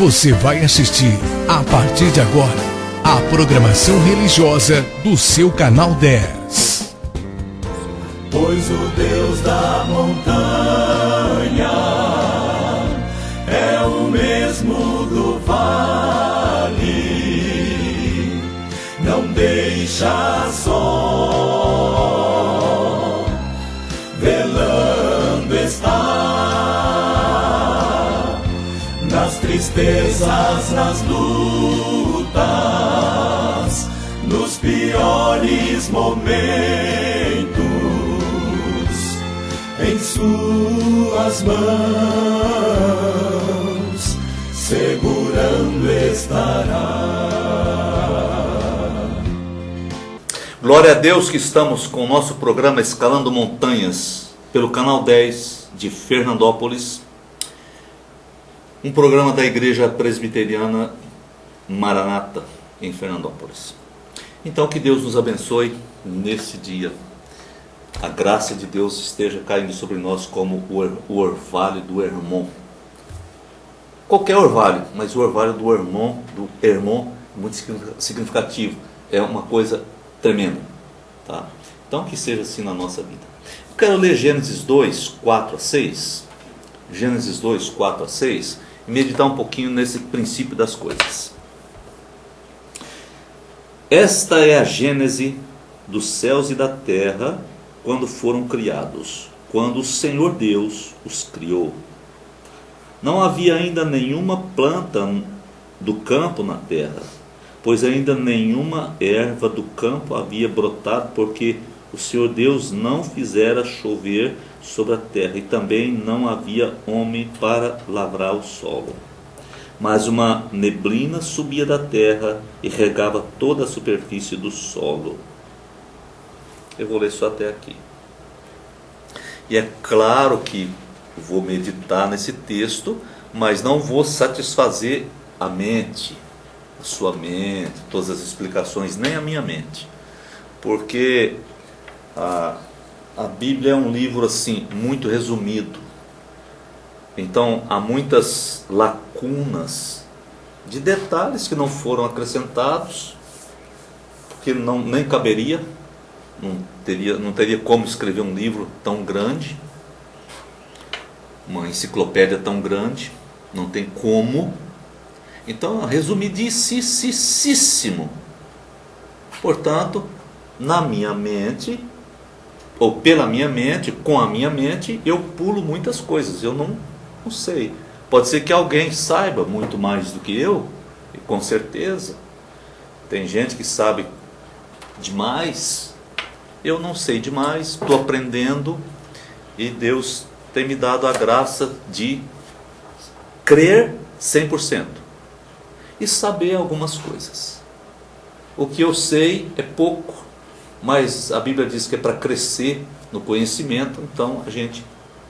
Você vai assistir, a partir de agora, a programação religiosa do seu canal 10. Pois o Deus da montanha é o mesmo do vale, não deixa só, velando está, nas tristezas, nas lutas, nos piores momentos, em suas mãos segurando estará. Glória a Deus que estamos com o nosso programa Escalando Montanhas pelo canal 10 de Fernandópolis, um programa da Igreja Presbiteriana Maranata em Fernandópolis. Então que Deus nos abençoe nesse dia. A graça de Deus esteja caindo sobre nós como o orvalho do Hermon. Qualquer orvalho, mas o orvalho do Hermon é muito significativo. É uma coisa tremenda. Tá? Então que seja assim na nossa vida. Eu quero ler Gênesis 2, 4 a 6. Gênesis 2, 4 a 6. E meditar um pouquinho nesse princípio das coisas. Esta é a gênese dos céus e da terra quando foram criados, quando o Senhor Deus os criou. Não havia ainda nenhuma planta do campo na terra, pois ainda nenhuma erva do campo havia brotado, porque o Senhor Deus não fizera chover sobre a terra, e também não havia homem para lavrar o solo. Mas uma neblina subia da terra e regava toda a superfície do solo. Eu vou ler só até aqui. E é claro que vou meditar nesse texto, mas não vou satisfazer a mente, a sua mente, todas as explicações, nem a minha mente. Porque a Bíblia é um livro assim, muito resumido. Então há muitas lacunas de detalhes que não foram acrescentados, porque nem caberia, não teria como escrever um livro tão grande, uma enciclopédia tão grande, não tem como. Então resumidíssimo. Portanto, na minha mente, ou pela minha mente, com a minha mente, eu pulo muitas coisas, eu não sei. Pode ser que alguém saiba muito mais do que eu, e com certeza. Tem gente que sabe demais. Eu não sei demais, estou aprendendo, e Deus tem me dado a graça de crer 100% e saber algumas coisas. O que eu sei é pouco, mas a Bíblia diz que é para crescer no conhecimento, então a gente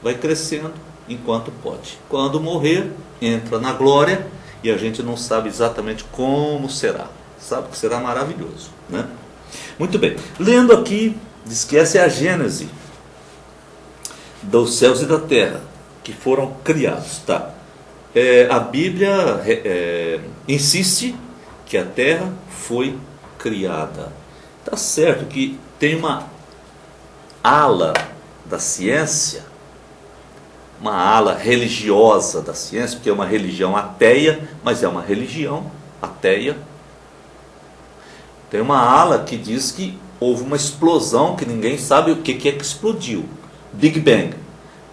vai crescendo enquanto pode. Quando morrer, entra na glória, e a gente não sabe exatamente como será. Sabe que será maravilhoso, né? Muito bem, lendo aqui, diz que essa é a gênese dos céus e da terra, que foram criados, tá? A Bíblia insiste que a terra foi criada. Tá certo que tem uma ala da ciência, uma ala religiosa da ciência, porque é uma religião ateia, mas é uma religião ateia. Tem uma ala que diz que houve uma explosão que ninguém sabe o que é que explodiu. Big Bang.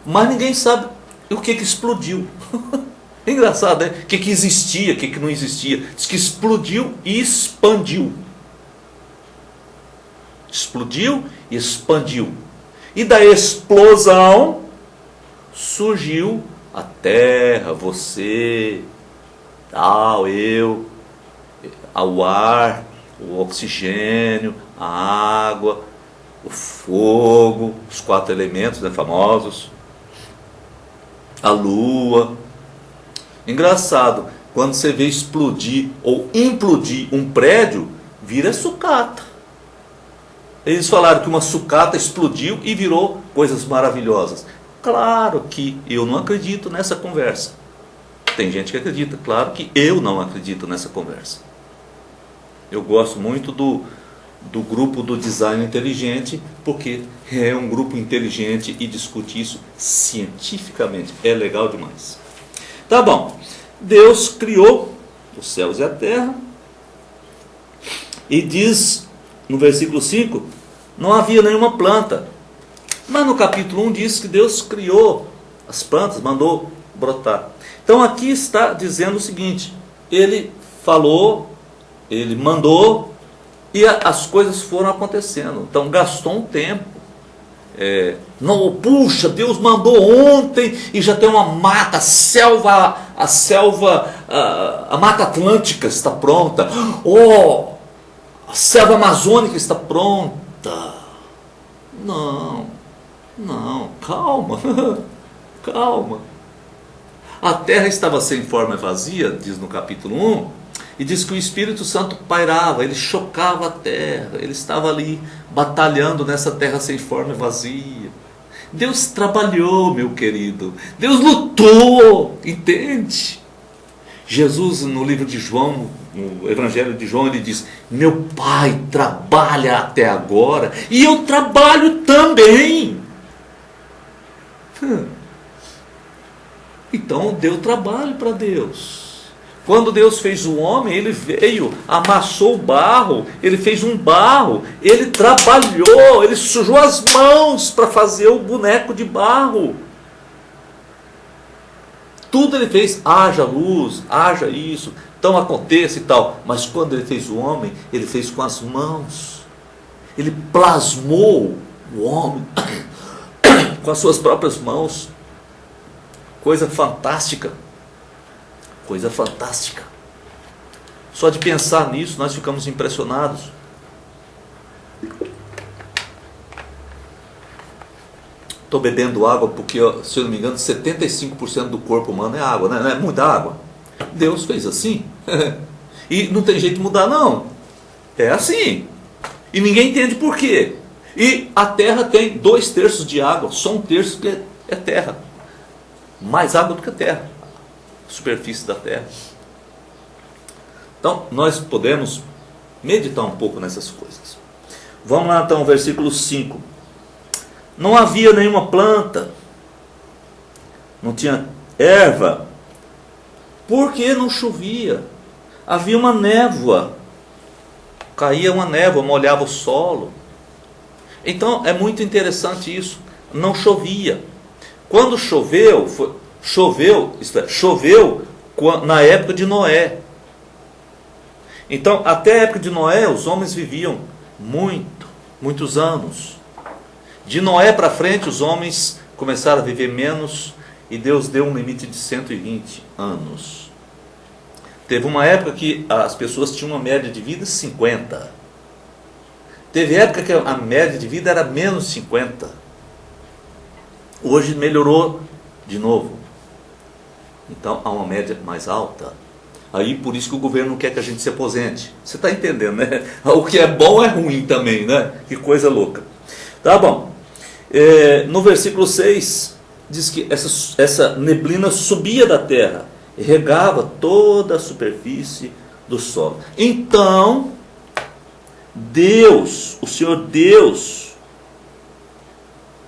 Mas ninguém sabe o que explodiu. É engraçado, né? O que existia, o que não existia. Diz que explodiu e expandiu. Explodiu e expandiu. E da explosão surgiu a terra, você, tal, eu, o ar, o oxigênio, a água, o fogo, os 4 elementos, né, famosos, a lua. Engraçado, quando você vê explodir ou implodir um prédio, vira sucata. Eles falaram que uma sucata explodiu e virou coisas maravilhosas. Claro que eu não acredito nessa conversa. Tem gente que acredita, claro que eu não acredito nessa conversa. Eu gosto muito do grupo do design inteligente, porque é um grupo inteligente e discute isso cientificamente. É legal demais. Tá bom. Deus criou os céus e a terra. E diz no versículo 5, não havia nenhuma planta. Mas no capítulo 1 diz que Deus criou as plantas, mandou brotar. Então aqui está dizendo o seguinte, ele falou, ele mandou, e as coisas foram acontecendo. Então gastou um tempo. Não, puxa, Deus mandou ontem e já tem uma mata, a Mata Atlântica está pronta. A selva amazônica está pronta. Não, calma, calma. A terra estava sem forma e vazia, diz no capítulo 1, e diz que o Espírito Santo pairava, ele chocava a terra, ele estava ali batalhando nessa terra sem forma e vazia. Deus trabalhou, meu querido, Deus lutou, entende? Jesus, no livro de João, no Evangelho de João, ele diz, meu Pai trabalha até agora, e eu trabalho também. Então deu trabalho para Deus. Quando Deus fez o homem, ele veio, amassou o barro, ele fez um barro, ele trabalhou, ele sujou as mãos para fazer o boneco de barro. Tudo ele fez, haja luz, haja isso, então aconteça e tal. Mas quando ele fez o homem, ele fez com as mãos. Ele plasmou o homem com as suas próprias mãos. Coisa fantástica. Coisa fantástica. Só de pensar nisso, nós ficamos impressionados. Estou bebendo água porque, se eu não me engano, 75% do corpo humano é água, né? Não é muita água. Deus fez assim. E não tem jeito de mudar, não. É assim. E ninguém entende por quê. E a terra tem 2/3 de água, só 1/3 que é terra. Mais água do que a terra. A superfície da terra. Então, nós podemos meditar um pouco nessas coisas. Vamos lá então, versículo 5. Não havia nenhuma planta, não tinha erva, porque não chovia. Havia uma névoa, caía uma névoa, molhava o solo. Então é muito interessante isso, não chovia. Quando choveu, choveu na época de Noé. Então até a época de Noé os homens viviam muitos anos. De Noé para frente, os homens começaram a viver menos e Deus deu um limite de 120 anos. Teve uma época que as pessoas tinham uma média de vida de 50. Teve época que a média de vida era menos 50. Hoje melhorou de novo. Então há uma média mais alta. Aí por isso que o governo não quer que a gente se aposente. Você está entendendo, né? O que é bom é ruim também, né? Que coisa louca. Tá bom. No versículo 6 diz que essa neblina subia da terra e regava toda a superfície do solo. Então Deus, o Senhor Deus,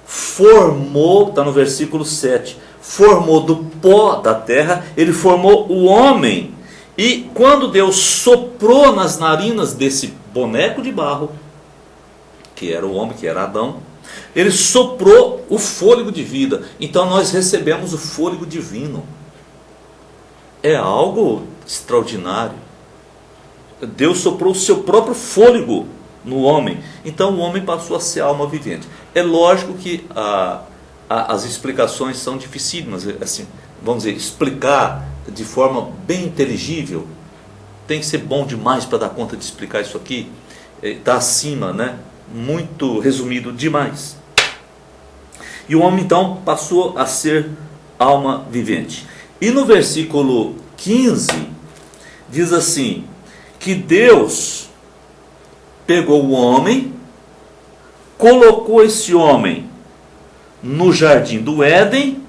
formou, está no versículo 7, formou do pó da terra, ele formou o homem. E quando Deus soprou nas narinas desse boneco de barro, que era o homem, que era Adão, ele soprou o fôlego de vida. Então nós recebemos o fôlego divino. É algo extraordinário. Deus soprou o seu próprio fôlego no homem. Então o homem passou a ser alma vivente. É lógico que as explicações são dificílimas. Assim, vamos dizer, explicar de forma bem inteligível. Tem que ser bom demais para dar conta de explicar isso aqui. Está acima, né? Muito resumido demais. E o homem então passou a ser alma vivente. E no versículo 15 diz assim, que Deus pegou o homem, colocou esse homem no jardim do Éden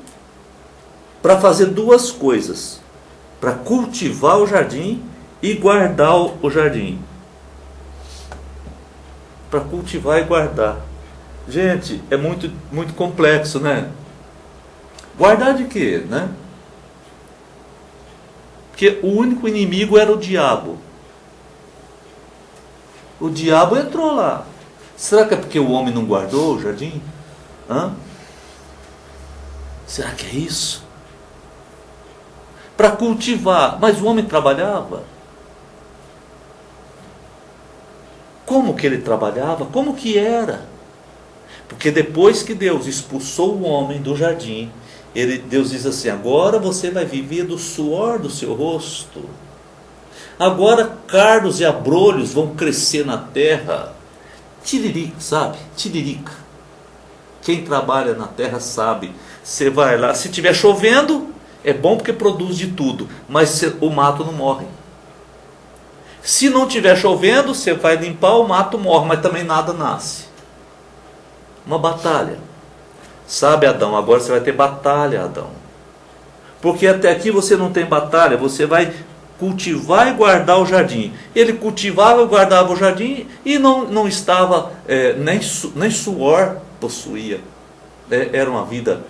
para fazer duas coisas. para cultivar o jardim e guardar o jardim. Para cultivar e guardar. Gente, é muito, muito complexo, né? Guardar de quê, né? Porque o único inimigo era o diabo. O diabo entrou lá. Será que é porque o homem não guardou o jardim? Hã? Será que é isso? Para cultivar. Mas o homem trabalhava. Como que ele trabalhava? Como que era? Porque depois que Deus expulsou o homem do jardim, Deus diz assim: agora você vai viver do suor do seu rosto. Agora cardos e abrolhos vão crescer na terra. Tiririca, sabe? Tiririca. Quem trabalha na terra sabe. Você vai lá, se estiver chovendo, é bom porque produz de tudo, mas o mato não morre. Se não estiver chovendo, você vai limpar, o mato morre, mas também nada nasce. Uma batalha. Sabe, Adão, agora você vai ter batalha, Adão. Porque até aqui você não tem batalha, você vai cultivar e guardar o jardim. Ele cultivava e guardava o jardim e não estava, nem suor possuía. Era uma vida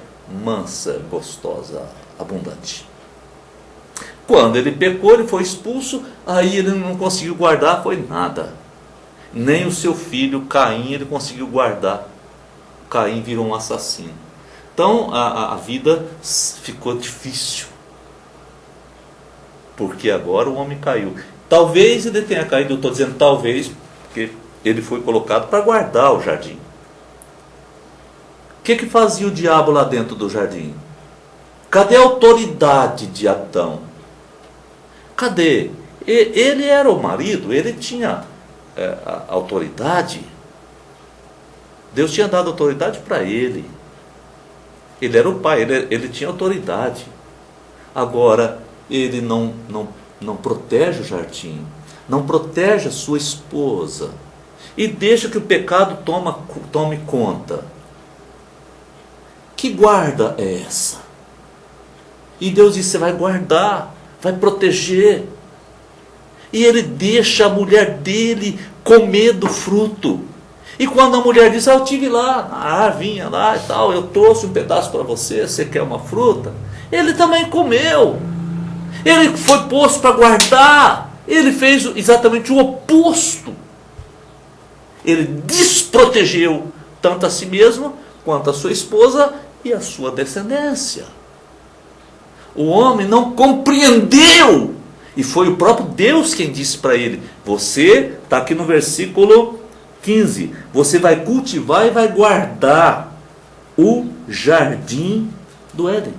mansa, gostosa, abundante. Quando ele pecou, ele foi expulso, aí ele não conseguiu guardar, foi nada. Nem o seu filho Caim ele conseguiu guardar. Caim virou um assassino. Então a vida ficou difícil. Porque agora o homem caiu. Talvez ele tenha caído, eu estou dizendo talvez, porque ele foi colocado para guardar o jardim. O que fazia o diabo lá dentro do jardim? Cadê a autoridade de Adão? Cadê? Ele era o marido, ele tinha a autoridade. Deus tinha dado autoridade para ele. Ele era o pai, ele tinha autoridade. Agora, ele não protege o jardim, não protege a sua esposa, e deixa que o pecado tome conta. Que guarda é essa? E Deus diz: você vai guardar, vai proteger. E ele deixa a mulher dele comer do fruto. E quando a mulher diz: eu estive lá, na vinha lá e tal, eu trouxe um pedaço para você, você quer uma fruta? Ele também comeu. Ele foi posto para guardar. Ele fez exatamente o oposto. Ele desprotegeu tanto a si mesmo, quanto a sua esposa e a sua descendência. O homem não compreendeu. E foi o próprio Deus quem disse para ele: você, está aqui no versículo 15, você vai cultivar e vai guardar o jardim do Éden.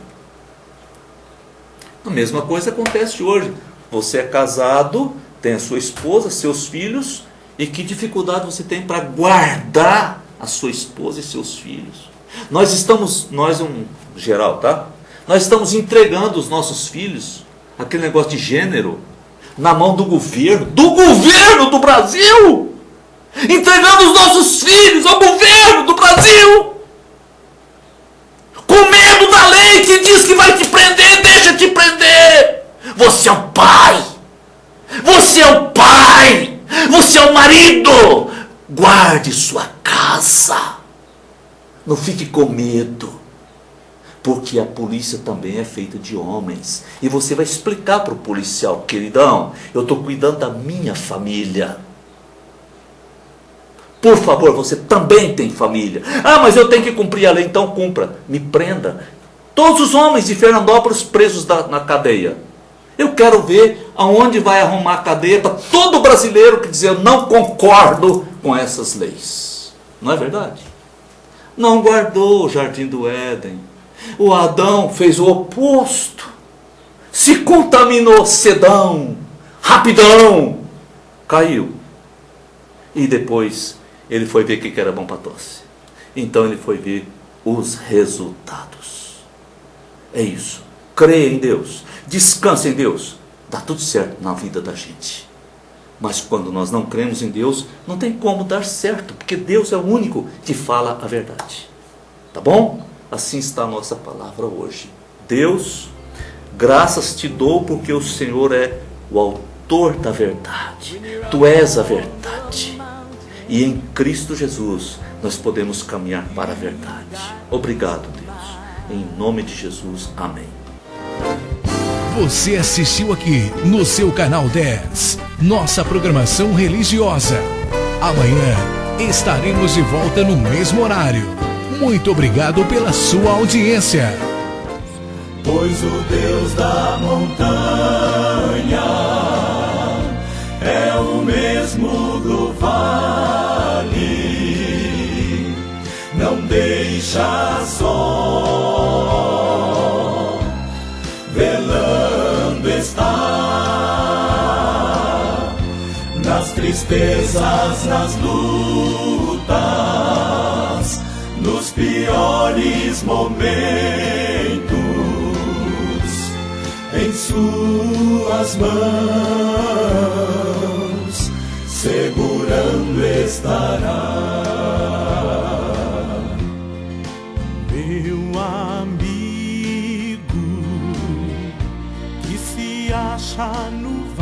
A mesma coisa acontece hoje. Você é casado, tem a sua esposa, seus filhos, e que dificuldade você tem para guardar a sua esposa e seus filhos? Nós geral, tá? Nós estamos entregando os nossos filhos, aquele negócio de gênero, na mão do governo do Brasil! Entregando os nossos filhos ao governo do Brasil! Com medo da lei que diz que vai te prender, deixa te prender! Você é o pai! Você é o pai! Você é o marido! Guarde sua casa! Não fique com medo, porque a polícia também é feita de homens. E você vai explicar para o policial: queridão, eu estou cuidando da minha família. Por favor, você também tem família. Ah, mas eu tenho que cumprir a lei, então cumpra. Me prenda. Todos os homens de Fernandópolis presos na cadeia. Eu quero ver aonde vai arrumar a cadeia para todo brasileiro que dizer: eu não concordo com essas leis. Não é verdade? Não guardou o jardim do Éden. O Adão fez o oposto. Se contaminou cedão, rapidão, caiu. E depois ele foi ver o que era bom para tosse. Então ele foi ver os resultados. É isso. Creia em Deus. Descanse em Deus. Dá tudo certo na vida da gente. Mas quando nós não cremos em Deus, não tem como dar certo, porque Deus é o único que fala a verdade. Tá bom? Assim está a nossa palavra hoje. Deus Graças te dou porque o Senhor é o autor da verdade. Tu és a verdade. E em Cristo Jesus nós podemos caminhar para a verdade. Obrigado, Deus. Em nome de Jesus. Amém. Você assistiu aqui no seu canal 10, nossa programação religiosa. Amanhã estaremos de volta no mesmo horário. Muito obrigado pela sua audiência. Pois o Deus da montanha é o mesmo do vale, não deixa só, velando está, nas tristezas, nas lutas, nos piores momentos, em suas mãos segurando estará. Meu amigo que se acha no